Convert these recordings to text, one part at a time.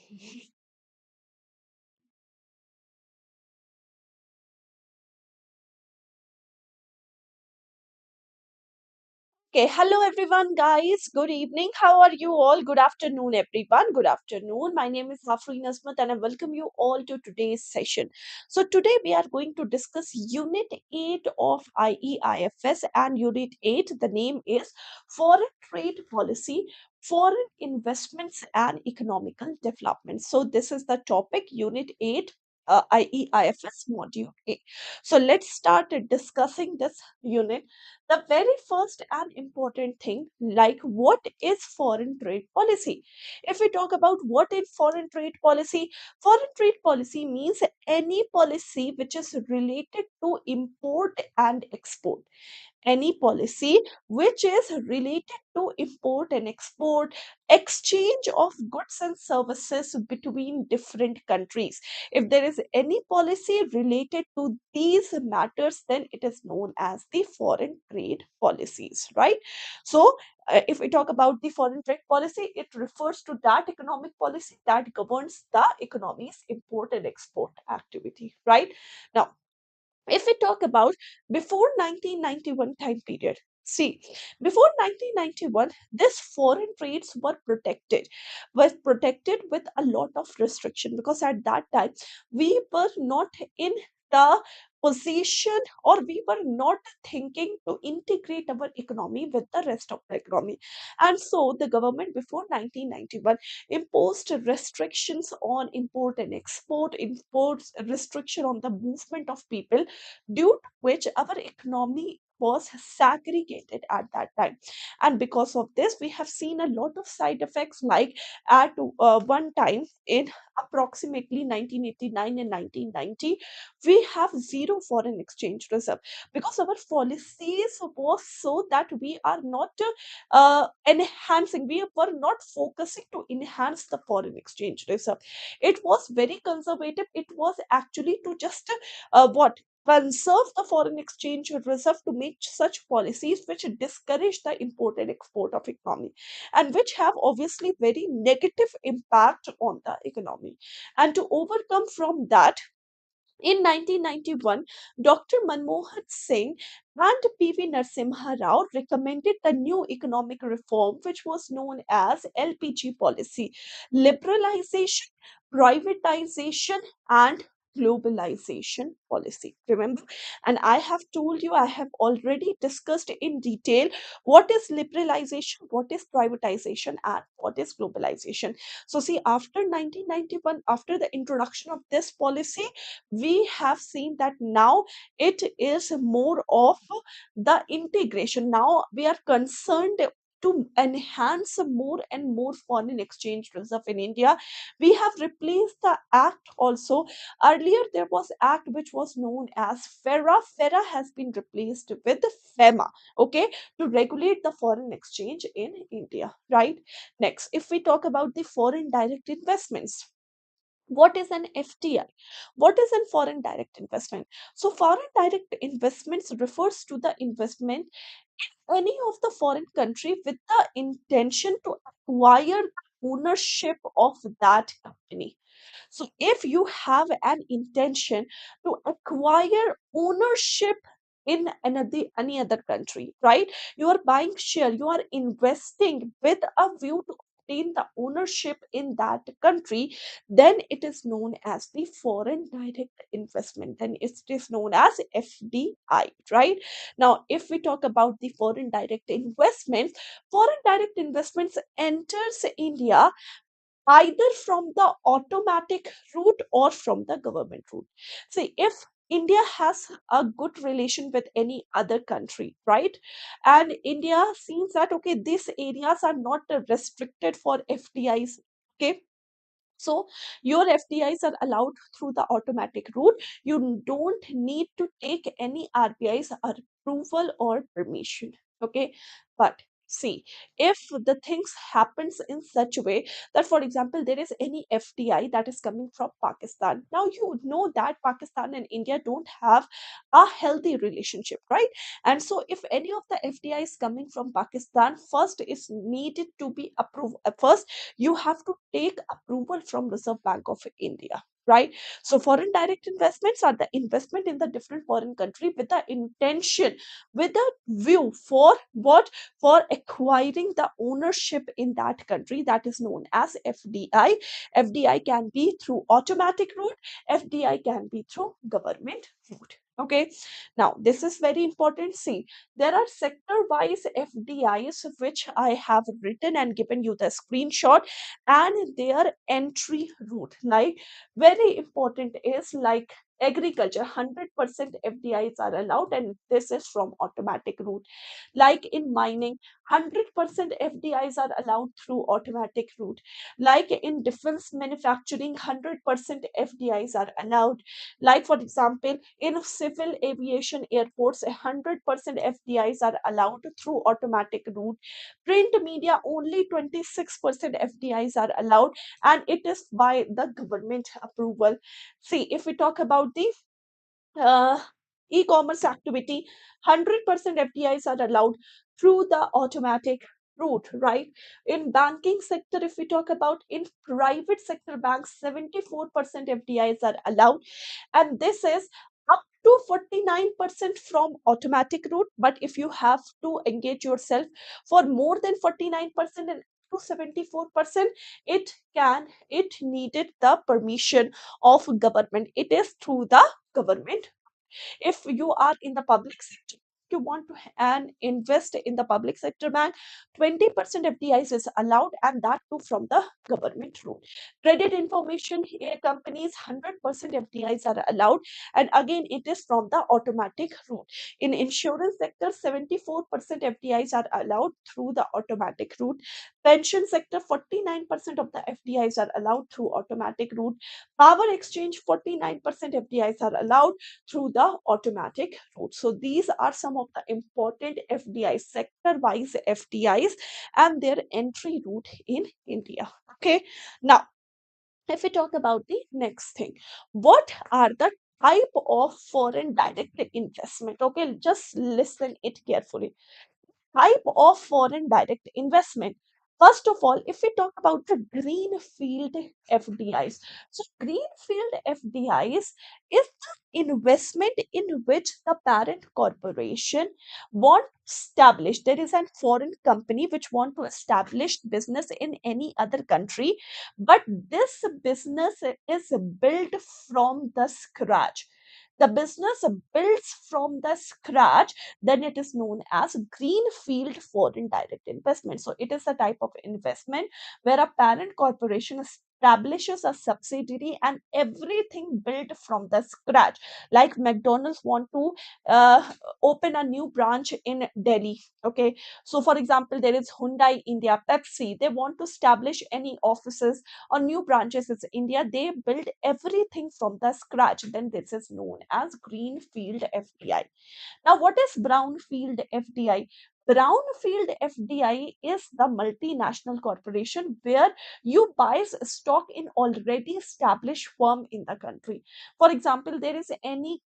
Okay, hello everyone, guys. Good evening. How are you all? Good afternoon, everyone. Good afternoon. My name is Afreen Azmat, and I welcome you all to today's session. So, today we are going to discuss Unit 8 of IEIFS, and Unit 8, the name is Foreign Trade Policy, Foreign Investments, and Economical Development. So, this is the topic, Unit 8. IEIFS Module A. So let's start discussing this unit. The very first and important thing, like what is foreign trade policy? If we talk about what is foreign trade policy means any policy which is related to import and export. Any policy which is related to import and export, exchange of goods and services between different countries. If there is any policy related to these matters, then it is known as the foreign trade policies, right? So, if we talk about the foreign trade policy, it refers to that economic policy that governs the economy's import and export activity, right? Now, if we talk about before 1991 time period, see, before 1991 this foreign trades were protected with a lot of restriction, because at that time we were not in the position, or we were not thinking to integrate our economy with the rest of the economy. And so the government before 1991 imposed restrictions on import and export, imports restriction on the movement of people, due to which our economy was segregated at that time. And because of this, we have seen a lot of side effects, like at one time in approximately 1989 and 1990, we have zero foreign exchange reserve, because our policies was so that we are not we were not focusing to enhance the foreign exchange reserve. It was very conservative. It was actually to just what conserve the foreign exchange reserve, to make such policies which discourage the import and export of economy, and which have obviously very negative impact on the economy. And to overcome from that, in 1991, Dr. Manmohan Singh and P.V. Narasimha Rao recommended the new economic reform, which was known as LPG policy: liberalization, privatization, and globalization policy. Remember, and I have told you, I have already discussed in detail what is liberalization, what is privatization, and what is globalization. So, see, after 1991, after the introduction of this policy, we have seen that now it is more of the integration. Now we are concerned to enhance more and more foreign exchange reserve in India. We have replaced the act also. Earlier there was act which was known as FERA. FERA has been replaced with FEMA, okay, to regulate the foreign exchange in India, right? Next, if we talk about the foreign direct investments, what is an FDI? What is a foreign direct investment? So, foreign direct investments refers to the investment in any of the foreign country with the intention to acquire ownership of that company. So, if you have an intention to acquire ownership in any other country, right? You are buying share, you are investing with a view to obtain the ownership in that country, then it is known as the foreign direct investment, and it is known as FDI, right? Now, if we talk about the foreign direct investments enters India either from the automatic route or from the government route. See, if India has a good relation with any other country, right? And India seems that, okay, these areas are not restricted for FDIs, okay? So your FDIs are allowed through the automatic route. You don't need to take any RBI's approval or permission, okay? But See, if the things happens in such a way that, for example, there is any FDI that is coming from Pakistan. Now you know that Pakistan and India don't have a healthy relationship, right? And so if any of the FDI is coming from Pakistan, first is needed to be approved. First, you have to take approval from Reserve Bank of India, right? So foreign direct investments are the investment in the different foreign country with the intention, with a view for what, for acquiring the ownership in that country, that is known as FDI. FDI can be through automatic route, FDI can be through government route. Okay, now this is very important. See, there are sector wise FDIs which I have written and given you the screenshot, and their entry route, like very important is like agriculture, 100% FDIs are allowed, and this is from automatic route. Like in mining, 100% FDIs are allowed through automatic route. Like in defense manufacturing, 100% FDIs are allowed. Like for example, in civil aviation airports, 100% FDIs are allowed through automatic route. Print media, only 26% FDIs are allowed, and it is by the government approval. See, if we talk about the uh, e-commerce activity, 100% FDIs are allowed through the automatic route, right? In banking sector, if we talk about, in private sector banks, 74% FDIs are allowed, and this is up to 49% from automatic route. But if you have to engage yourself for more than 49% and to 74%, it needed the permission of government. It is through the government. If you are in the public sector, you want to and invest in the public sector bank, 20% FDIs is allowed, and that too from the government route. Credit information companies, 100% FDIs are allowed, and again it is from the automatic route. In insurance sector, 74% FDIs are allowed through the automatic route. Pension sector, 49% of the FDIs are allowed through automatic route. Power exchange, 49% FDIs are allowed through the automatic route. So these are some of the important FDIs, sector wise FDIs, and their entry route in India. Okay, now if we talk about the next thing, what are the type of foreign direct investment? Okay, just listen it carefully. Type of foreign direct investment. First of all, if we talk about the greenfield FDIs, so greenfield FDIs is the investment in which the parent corporation want to establish. There is a foreign company which want to establish business in any other country, but this business is built from the scratch. The business builds from the scratch, then it is known as greenfield foreign direct investment. So it is a type of investment where a parent corporation establishes a subsidiary and everything built from the scratch. Like McDonald's want to open a new branch in Delhi. Okay, so for example, there is Hyundai India, Pepsi. They want to establish any offices or new branches in India. They build everything from the scratch. Then this is known as greenfield FDI. Now, what is brownfield FDI? Brownfield FDI is the multinational corporation where you buy stock in already established firm in the country. For example, there is any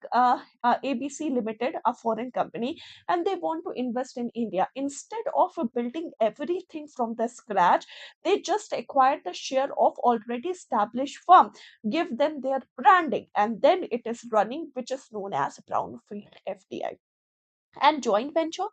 ABC Limited, a foreign company, and they want to invest in India. Instead of building everything from the scratch, they just acquire the share of already established firm, give them their branding, and then it is running, which is known as brownfield FDI. And joint venture,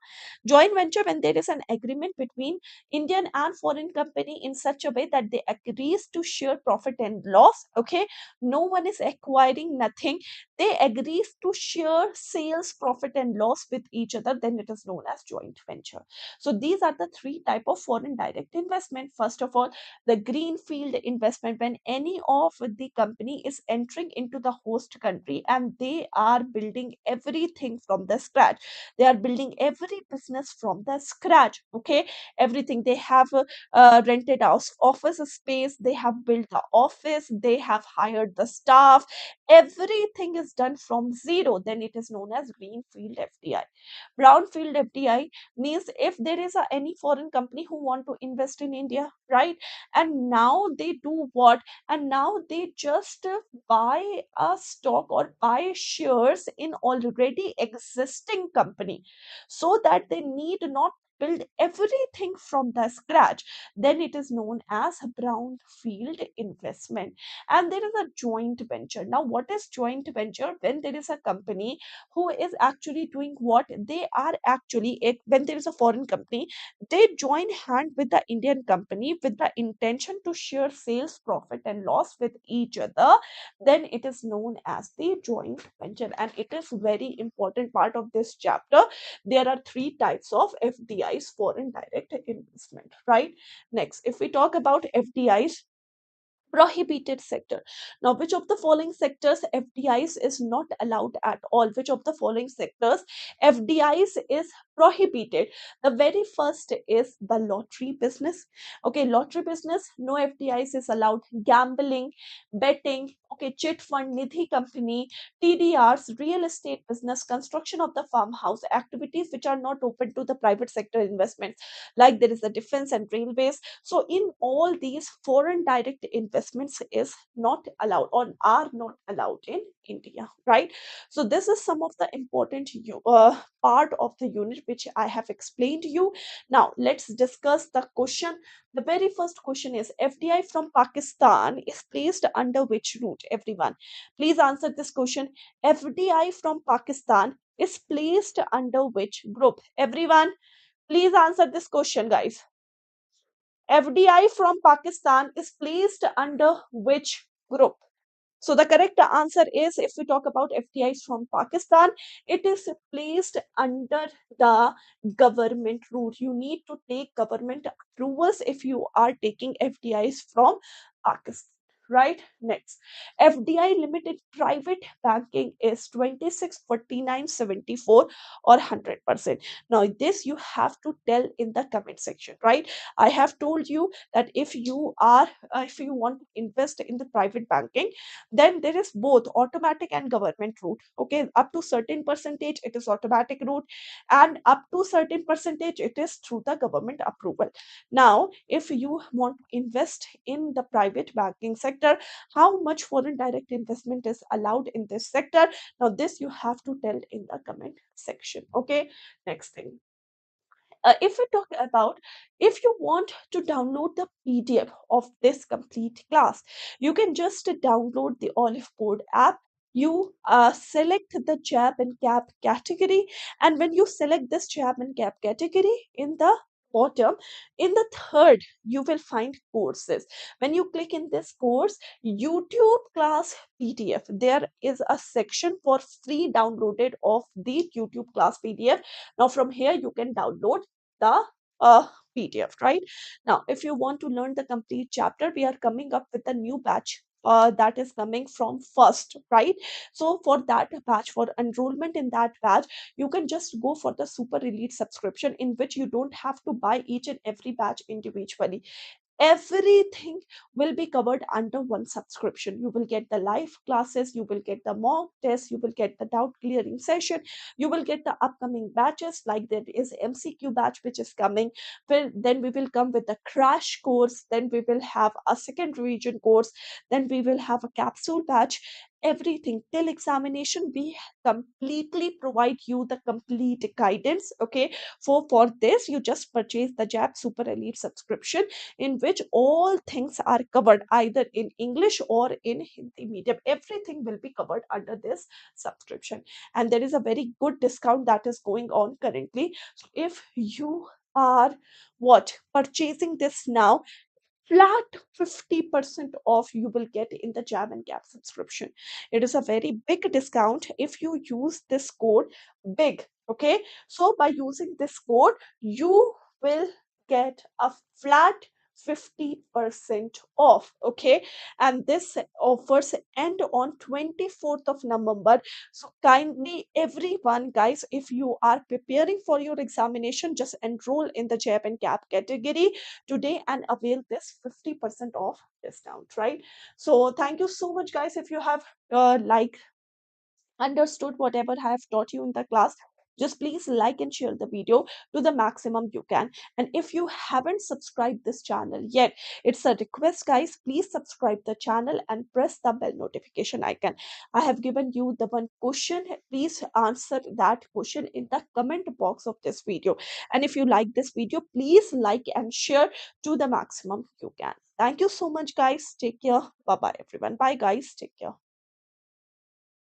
when there is an agreement between Indian and foreign company in such a way that they agrees to share profit and loss. Okay, no one is acquiring nothing, they agrees to share sales profit and loss with each other, then it is known as joint venture. So these are the three type of foreign direct investment. First of all, the greenfield investment, when any of the company is entering into the host country and they are building everything from the scratch. They are building every business from the scratch. Okay, everything they have rented out office space, they have built the office, they have hired the staff, everything is done from zero. Then it is known as greenfield FDI. Brownfield FDI means if there is any foreign company who want to invest in India, right? And now they do what? And now they just buy a stock or buy shares in already existing company, so that they need not build everything from the scratch. Then it is known as brownfield investment. And there is a joint venture. Now what is joint venture? When there is a company who is actually doing what they are actually it, when there is a foreign company, they join hand with the Indian company with the intention to share sales profit and loss with each other. Then it is known as the joint venture, and it is very important part of this chapter. There are three types of FDIs, foreign direct investment, right? Next, if we talk about FDIs, prohibited sector. Now, which of the following sectors FDIs is not allowed at all? Which of the following sectors FDIs is prohibited? The very first is the lottery business. Okay, lottery business, no FDIs is allowed. Gambling, betting, okay, chit fund, nidhi company, TDRs, real estate business, construction of the farmhouse, activities which are not open to the private sector investments, like there is the defense and railways. So in all these, foreign direct investments is not allowed or are not allowed in India, right? So this is some of the important part of the unit which I have explained to you. Now let's discuss the question. The very first question is, FDI from Pakistan is placed under which route? Everyone, please answer this question. FDI from Pakistan is placed under which group? Everyone, please answer this question, guys. FDI from Pakistan is placed under which group? So the correct answer is, if we talk about FDIs from Pakistan, it is placed under the government route. You need to take government approvals if you are taking FDIs from Pakistan. Right. Next, FDI limited private banking is 26, 49, 74 or 100%. Now this you have to tell in the comment section, right? I have told you that if you are if you want to invest in the private banking, then there is both automatic and government route. Okay, up to certain percentage it is automatic route, and up to certain percentage it is through the government approval. Now if you want to invest in the private banking sector, how much foreign direct investment is allowed in this sector? Now this you have to tell in the comment section. Okay, next thing, if we talk about, if you want to download the PDF of this complete class, you can just download the Oliveboard app. You select the JAB and CAP category, and when you select this JAB and CAP category, in the bottom, in the third, you will find courses. When you click in this course, YouTube class PDF, there is a section for free downloaded of the YouTube class PDF. Now from here you can download the PDF, right? Now, if you want to learn the complete chapter, we are coming up with a new batch. That is coming from first, right? So for that batch, for enrollment in that batch, you can just go for the super elite subscription, in which you don't have to buy each and every batch individually. Everything will be covered under one subscription. You will get the live classes, you will get the mock test, you will get the doubt clearing session, you will get the upcoming batches, like there is MCQ batch which is coming. Then we will come with the crash course, then we will have a second revision course, then we will have a capsule batch. Everything till examination, we completely provide you the complete guidance. Okay, for this you just purchase the JAP super elite subscription, in which all things are covered either in English or in Hindi medium. Everything will be covered under this subscription. And there is a very good discount that is going on currently. So if you are what purchasing this now, flat 50% off you will get in the Jam and Gap subscription. It is a very big discount if you use this code big. Okay, so by using this code, you will get a flat 50% off. Okay, and this offers end on 24th of November. So kindly everyone guys, if you are preparing for your examination, just enroll in the JAIIB and CAP category today and avail this 50% off discount, right? So thank you so much guys. If you have understood whatever I have taught you in the class, just please like and share the video to the maximum you can. And if you haven't subscribed this channel yet, it's a request guys, please subscribe the channel and press the bell notification icon. I have given you the one question, please answer that question in the comment box of this video. And if you like this video, please like and share to the maximum you can. Thank you so much guys, take care, bye bye everyone, bye guys, take care.